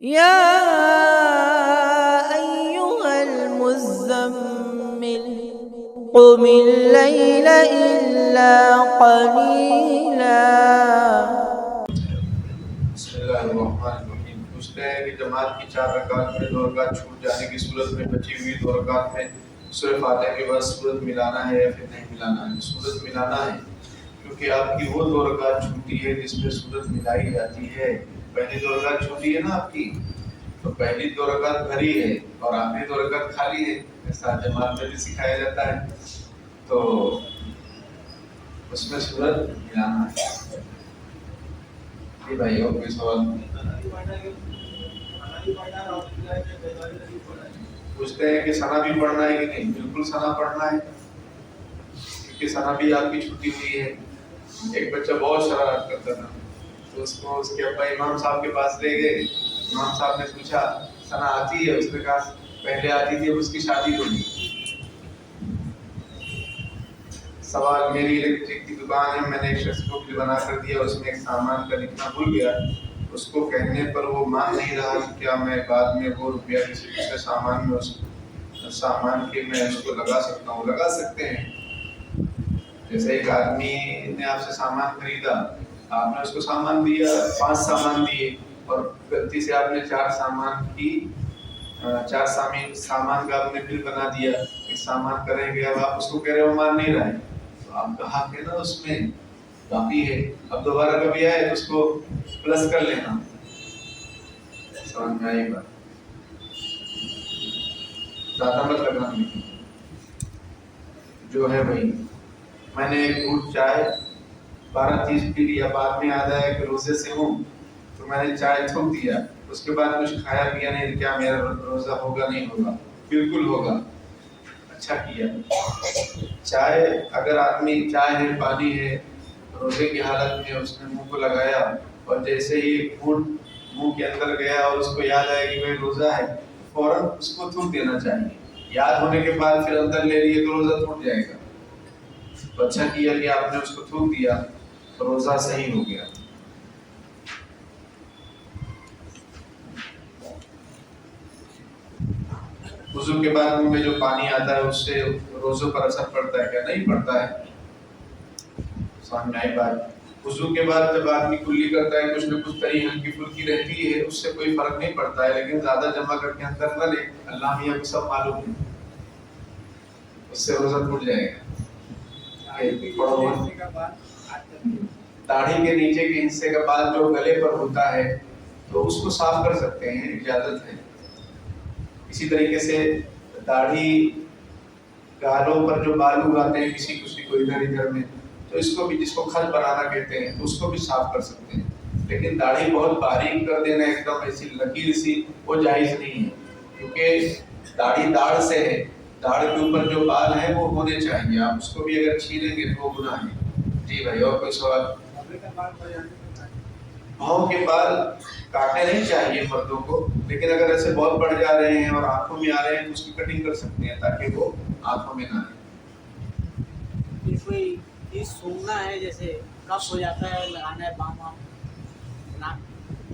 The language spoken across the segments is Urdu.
یا ایھا المزمل قم اللیل الا قلیلا۔ بسم اللہ الرحمن الرحیم۔ پوچھتے ہیں کہ جماعت کی 4 رکعت میں 2 رکعت چھوٹ جانے کی صورت میں بچی ہوئی 2 رکعت میں سورہ فاتحہ کے بعد سورت ملانا ہے یا پھر نہیں ملانا ہے؟ سورت ملانا ہے، کیونکہ آپ کی وہ 2 رکعت چھوٹی ہے جس میں سورت ملائی جاتی ہے۔ پہلی 2 رکعت چھوٹی ہے نا آپ کی، تو پہلی 2 رکعت بھری ہے اور آخری 2 رکعت خالی ہے، ایسا جماعت میں بھی سکھایا جاتا ہے، تو اس میں سورت ملانا ہے۔ جی بھائی، اور کوئی سوال؟ پوچھتے ہیں کہ ثنا بھی پڑھنا ہے کہ نہیں؟ بالکل ثنا پڑھنا ہے، کیونکہ ثنا بھی آپ کی چھٹی ہوئی ہے۔ ایک بچہ بہت شرارت کرتا تھا، تو اس کو اس کے ابا امام صاحب کے پاس لے گئے۔ امام صاحب نے پوچھا ثنا آتی ہے؟ اس نے کہا پہلے آتی تھی، اب اس کی شادی ہو گئی۔ سوال، میری الیکٹرک کی دکان ہے، میں نے ایک شخص کو بل بنا کر دیا، اس میں ایک سامان کا لکھنا بھول گیا، اس کو کہنے پر وہ مان نہیں رہا، کیا میں بعد میں وہ روپیہ کسی دوسرے سامان میں اس کو لگا سکتا ہوں؟ لگا سکتے ہیں۔ جیسے ایک آدمی نے آپ سے سامان خریدا، آپ نے اس کو سامان دیا، 5 سامان دیے، اور غلطی سے آپ نے 4 سامان کا آپ نے بل بنا دیا، ایک سامان کریں گے، اب آپ اس کو کہہ رہے ہو مان نہیں رہا ہے، تو آپ کا حق ہے نا، اس میں باقی ہے، اب دوبارہ کبھی آئے تو اس کو پلس کر لینا۔ سمجھ میں آئی بات؟ زیادہ مت لگنا جو ہے بھائی۔ میں نے ایک گھونٹ چائے 12:30 پی لیا، بعد میں یاد آیا کہ روزے سے ہوں، تو میں نے چائے تھوک دیا، اس کے بعد کچھ کھایا پیا نہیں، کیا میرا روزہ ہوگا نہیں ہوگا؟ بالکل ہوگا۔ اچھا کیا۔ چائے اگر آدمی چائے ہے، پانی ہے، روزے کی حالت میں اس نے منہ کو لگایا، اور جیسے ہی گھونٹ منہ کے اندر گیا اور اس کو یاد آیا کہ بھائی روزہ ہے، فوراً اس کو تھوک دینا چاہیے۔ یاد ہونے کے بعد پھر اندر لے لیے تو روزہ ٹوٹ جائے گا۔ تو اچھا کیا کہ آپ نے اس کو تھوک دیا، تو روزہ صحیح ہو گیا۔ وضو کے بعد منہ میں جو پانی آتا ہے اس سے روزوں پر اثر پڑتا ہے کیا؟ نہیں پڑتا ہے۔ سمجھ میں آئی بات؟ وضو کے بعد جب آدمی کلی کرتا ہے، کچھ نہ کچھ تری ہلکی پھلکی رہتی ہے، اس سے کوئی فرق نہیں پڑتا ہے، لیکن زیادہ جمع کر کے اندر نہ لے، اللہ میاں کو سب معلوم ہے، اس سے روزہ ٹوٹ جائے گا۔ داڑھی کے نیچے کے حصے کا بال جو گلے پر ہوتا ہے تو اس کو صاف کر سکتے ہیں، اجازت ہے۔ اسی طریقے سے داڑھی گالوں پر جو بال اگاتے ہیں کسی کو ادھر میں، تو اس کو بھی، جس کو خط بنانا کہتے ہیں، تو اس کو بھی صاف کر سکتے ہیں، لیکن داڑھی بہت باریک کر دینا، ایک دم ایسی لکیر سی، وہ جائز نہیں ہے، کیونکہ داڑھی داڑھ سے ہے، داڑھ کے اوپر جو بال ہیں وہ ہونے چاہیے، آپ اس کو بھی اگر چھینیں گے تو وہ گناہ ہے۔ جی بھائی، اور کوئی سوال؟ پاؤں کے بال کاٹنے نہیں چاہیے مردوں کو، لیکن اگر ایسے بہت بڑھ جا رہے ہیں اور آنکھوں میں آ رہے ہیں تو اس کی کٹنگ کر سکتے ہیں تاکہ وہ آنکھوں میں نہ آئے۔ کوئی چیز سونگنا ہے، جیسے کف ہو جاتا ہے، لگانا ہے بام ناک؟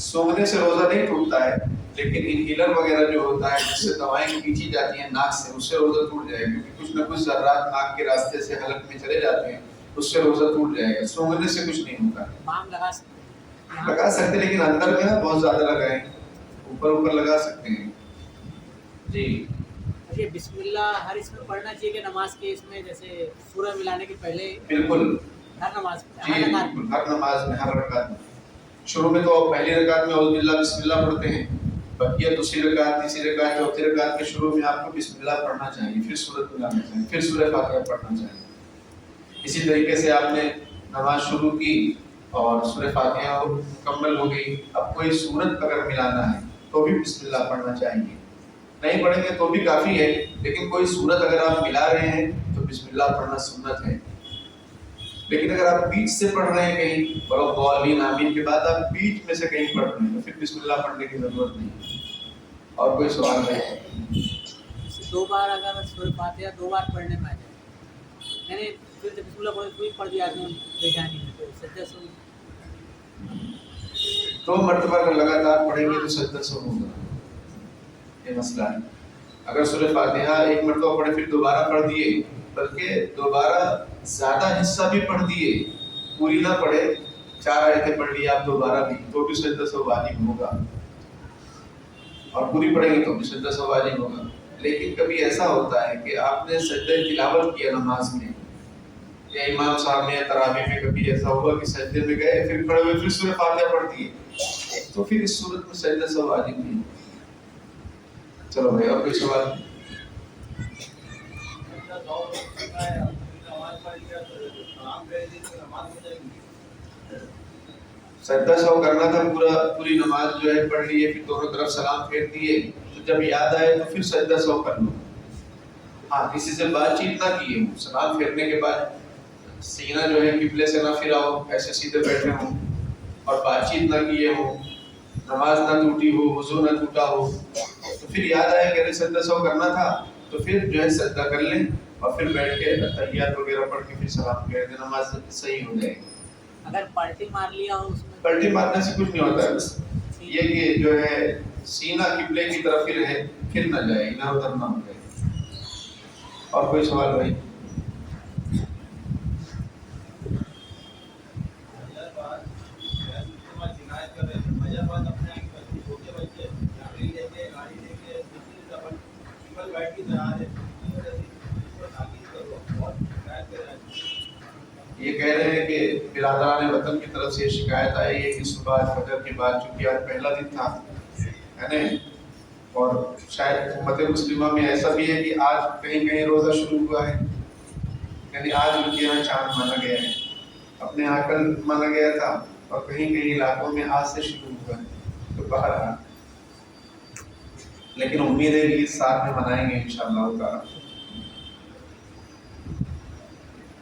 سونگنے سے روزہ نہیں ٹوٹتا ہے، لیکن انہیلر وغیرہ جو ہوتا ہے جس سے دوائیں کھینچی جاتی ہیں ناک سے، اس سے روزہ ٹوٹ جائے گا، کیونکہ کچھ نہ کچھ ذرات ناک کے راستے سے حلق میں چلے جاتے ہیں، اس سے روزہ ٹوٹ جائے گا۔ سونگنے سے کچھ نہیں ہوتا ہے۔ بام لگا سکتے لیکن اندر میں نا بہت زیادہ لگائیں، اوپر لگا سکتے ہیں۔ جی بسم اللہ ہر اس میں پڑھنا چاہیے کہ نماز کے اس میں، جیسے سورہ ملانے کے پہلے؟ بالکل، ہر نماز جی بالکل، ہر نماز میں، ہر رکعت میں۔ شروع میں تو پہلی رکعت میں اعوذ باللہ بسم اللہ پڑھتے ہیں، بقیہ دوسری رکعت، تیسری رکعت، چوتھی رکعت کے شروع میں آپ کو بسم اللہ پڑھنا چاہیے، پھر سورۃ ملانا چاہیے، پھر سورہ فاتحہ پڑھنا چاہیے۔ اسی طریقے سے آپ نے نماز شروع کی اور سورہ فاتحہ مکمل ہو گئی، اب کوئی سورت اگر ملانا ہے تو بھی بسم اللہ پڑھنا چاہیے، نہیں پڑھیں گے تو بھی کافی ہے، لیکن کوئی سورت اگر آپ ملا رہے ہیں تو بسم اللہ پڑھنا سنت ہے۔ لیکن اگر آپ بیچ سے پڑھ رہے ہیں کہیں، وَلَضَّالِّينَ آمین کے بعد آپ بیچ میں سے کہیں پڑھ رہے ہیں تو پھر بسم اللہ پڑھنے کی ضرورت نہیں۔ اور کوئی سوال ہے؟ 2 بار اگر سورہ فاتحہ 2 بار پڑھنے میں آ جائے، میں نے پھر بسم اللہ پڑھ دیا آدمی بے جانی میں، تو سجدہ سے 2 مرتبہ اگر لگاتار پڑھیں گے تو سجدہ سہو ہوگا، یہ مسئلہ ہے۔ اگر سورہ فاتحہ 1 مرتبہ پڑھے پھر دوبارہ پڑھ دیے، بلکہ دوبارہ زیادہ حصہ بھی پڑھ دیے، پوری نہ پڑھے، 4 آیتیں پڑھ لی آپ دوبارہ بھی، تو بھی سجدہ سہو واجب ہوگا، اور پوری پڑھیں گے تو بھی سجدہ سہو واجب ہوگا۔ لیکن کبھی ایسا ہوتا ہے کہ آپ نے سجدہ تلاوت کیا نماز میں، یا امام صاحب نے تراویح میں کبھی ایسا ہوا کہ سجدے میں گئے، پھر کھڑے ہوئے پھر سورہ فاتحہ پڑھ دیے، تو پھر اس صورت میں سجدہ سہو واجب نہیں۔ چلو بھائی، اور کوئی سوال؟ سجدہ سہو کرنا تھا، پوری نماز جو ہے پڑھ لیے، پھر دونوں طرف سلام پھیر دیے، تو جب یاد آئے تو پھر سجدہ سہو کر لو۔ ہاں، کسی سے بات چیت نہ کیے، سلام پھیرنے کے بعد سینہ جو ہے قبلے سے نہ پھراؤ، ایسے سیدھے بیٹھے ہوں اور بات چیت نہ کیے ہوں، نماز نہ ٹوٹی ہو، وضو نہ ٹوٹا ہو، تو پھر یاد آئے کہ سجدہ سہو کرنا تھا تو پھر جو ہے سجدہ کر لیں اور پھر بیٹھ کے تحیات وغیرہ پڑھ کے پھر سلام پھیر دیں، نماز صحیح ہو جائے گی۔ اگر پلٹی مار لیا ہو اس میں؟ پلٹی مارنے سے کچھ نہیں ہوتا ہے، بس یہ کہ جو ہے سینہ قبلے کی طرف ہی رہے، پھر نہ جائے، ادھر ادھر نہ ہو جائے۔ اور کوئی سوال بھائی؟ یہ کہہ رہے ہیں کہ برادران وطن کی طرف سے شکایت آئی ہے کہ صبح فجر کے بعد، چونکہ آج پہلا دن تھا ہے نا، اور شاید امت مسلمہ میں ایسا بھی ہے کہ آج کہیں کہیں روزہ شروع ہوا ہے، یعنی آج ان کے یہاں چاند مانا گیا ہے، اپنے یہاں کل مانا گیا تھا، اور کہیں کہیں علاقوں میں آج سے شروع ہوا ہے، تو بہرحال لیکن امید ہے کہ ساتھ میں منائیں گے انشاءاللہ تعالی۔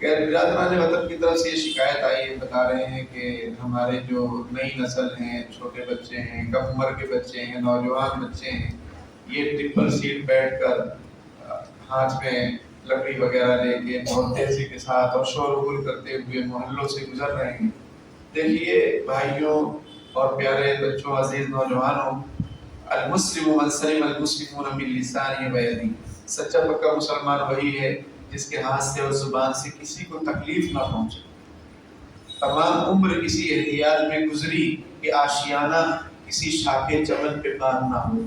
برادران وطن کی طرف سے یہ شکایت آئی ہے، بتا رہے ہیں کہ ہمارے جو نئی نسل ہیں، چھوٹے بچے ہیں، کم عمر کے بچے ہیں، نوجوان بچے ہیں، یہ ٹرپل سیٹ بیٹھ کر ہاتھ میں لکڑی وغیرہ لے کے بہت تیزی کے ساتھ اور شور غل کرتے ہوئے محلوں سے گزر رہے ہیں۔ دیکھیے بھائیوں اور پیارے بچوں، عزیز نوجوانوں، المسلم من سلم المسلمون من لسانہ و یدہ، سچا پکا مسلمان وہی ہے جس کے ہاتھ سے اور زبان سے کسی کو تکلیف نہ پہنچے۔ تمام عمر کسی احتیاط میں گزری کہ آشیانہ کسی شاخے چمن پہ پار نہ ہو،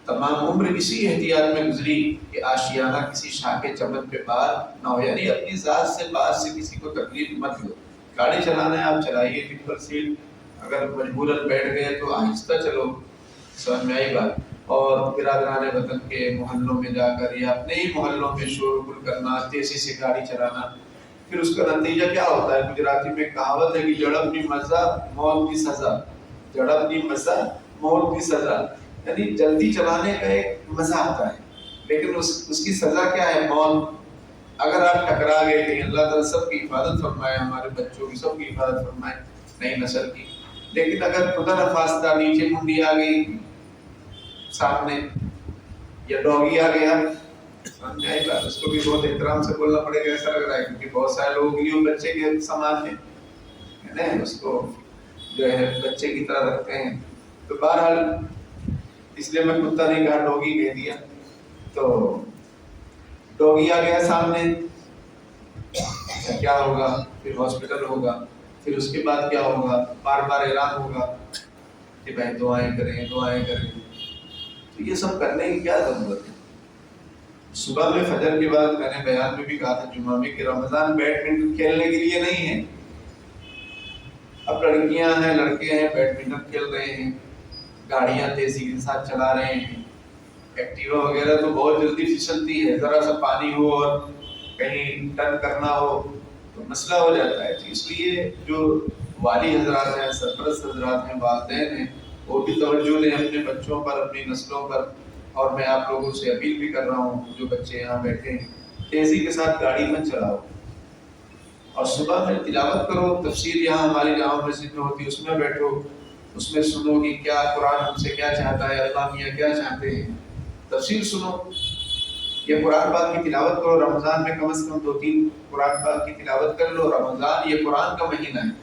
تمام عمر کسی احتیاط میں گزری کہ آشیانہ کسی شاخے چمن پہ پار نہ ہو، یعنی اپنی ذات سے بات سے کسی کو تکلیف مت دو۔ گاڑی چلانا ہے آپ چلائیے، ٹرپل سیٹ اگر مجبوراً بیٹھ گئے تو آہستہ چلو، سمجھ میں آئی بات۔ اور برادران وطن کے محلوں میں جا کر یا اپنے ہی محلوں میں شور غل کرنا، تیزی سے گاڑی چلانا، پھر اس کا نتیجہ کیا ہوتا ہے؟ گجراتی میں کہاوت ہے کہ جڑب نی مزہ موت کی سزا، جڑب نی مزہ موت کی سزا، یعنی جلدی چلانے کا ایک مزہ آتا ہے لیکن اس کی سزا کیا ہے؟ موت۔ اگر آپ ٹکرا گئے کہ اللہ تعالیٰ سب کی حفاظت فرمائے، ہمارے بچوں کی سب کی حفاظت فرمائے، نئی نسل کی، لیکن اگر خدا نخواستہ نیچے منڈی آ گئی سامنے یا ڈوگی آ گیا، سامنے آئی بات، اس کو بھی بہت احترام سے بولنا پڑے گا، ایسا لگ رہا ہے کیونکہ بہت سارے لوگ یوں بچے کے سامان ہیں، اس کو جو ہے بچے کی طرح رکھتے ہیں، تو بہرحال اس لیے میں کتا نہیں کہا، ڈوگی کہہ دیا۔ تو ڈوگی آ گیا سامنے، کیا ہوگا؟ پھر ہاسپٹل ہوگا، پھر اس کے بعد کیا ہوگا؟ بار بار اعلان ہوگا کہ بھائی دعائیں کریں دعائیں کریں۔ تو یہ سب کرنے کی کیا ضرورت ہے؟ صبح میں فجر کے بعد میں نے بیان میں بھی کہا تھا جمعہ میں کہ رمضان بیڈمنٹن کھیلنے کے لیے نہیں ہے۔ اب لڑکیاں ہیں لڑکے ہیں بیڈمنٹن کھیل رہے ہیں، گاڑیاں تیزی کے ساتھ چلا رہے ہیں، ایکٹیوا وغیرہ تو بہت جلدی پھسلتی ہے، ذرا سا پانی ہو اور کہیں ٹرن کرنا ہو تو مسئلہ ہو جاتا ہے۔ تو اس لیے جو والی حضرات ہیں، سرپرست حضرات ہیں، والدین ہیں، وہ بھی توجہ دیں اپنے بچوں پر، اپنی نسلوں پر۔ اور میں آپ لوگوں سے اپیل بھی کر رہا ہوں، جو بچے یہاں بیٹھے ہیں، تیزی کے ساتھ گاڑی مت چلاؤ، اور صبح میں تلاوت کرو، تفسیر یہاں ہماری جامع مسجد میں ہوتی ہے، اس میں بیٹھو، اس میں سنو کہ کیا قرآن ہم سے کیا چاہتا ہے، اللہ میاں کیا چاہتے ہیں، تفسیر سنو، یہ قرآن پاک کی تلاوت کرو۔ رمضان میں کم از کم 2-3 قرآن پاک کی تلاوت کر لو۔ رمضان یہ قرآن کا مہینہ ہے،